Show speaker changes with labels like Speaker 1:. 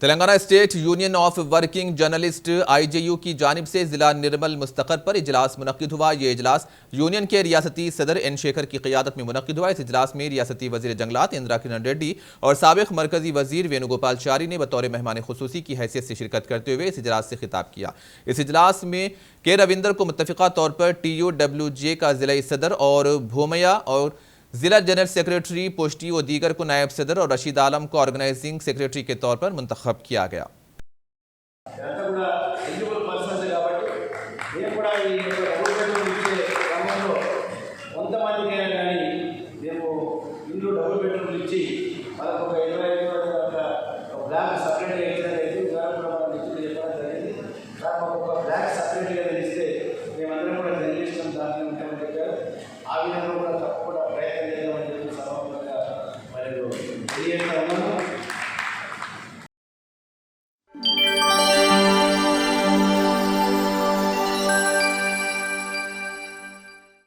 Speaker 1: Telangana state union of working journalist IJU की जानिब से जिला निर्मल मुस्तकर पर इजलास मुनक्किद हुआ। ये इजलास यूनियन के रियासती सदर एन शेखर की क़ियादत में मुनक्किद हुआ। इस इजलास में रियासती वजीर जंगलात इंदिरा किरण रेड्डी और साबिक़ मरकजी वजीर वेणुगोपालचारी ने बतौर मेहमान खुसूसी की हैसियत से शिरकत करते हुए इस इजलास से खिताब किया। इस इजलास में के रविंदर को मुत्तफ़िक़ा तौर पर TUWJ का जिला सदर और भूमया और जिला जनरल सेक्रेटरी पोस्टी व दीगर को नायब सदर और रशीद आलम को ऑर्गेनाइजिंग सेक्रेटरी के तौर पर मुंतखब किया गया।
Speaker 2: ఆ విధంగా కూడా తప్పకుండా ప్రయత్నం చేద్దామని చెప్పి సభాముఖంగా మరియు తెలియజేస్తా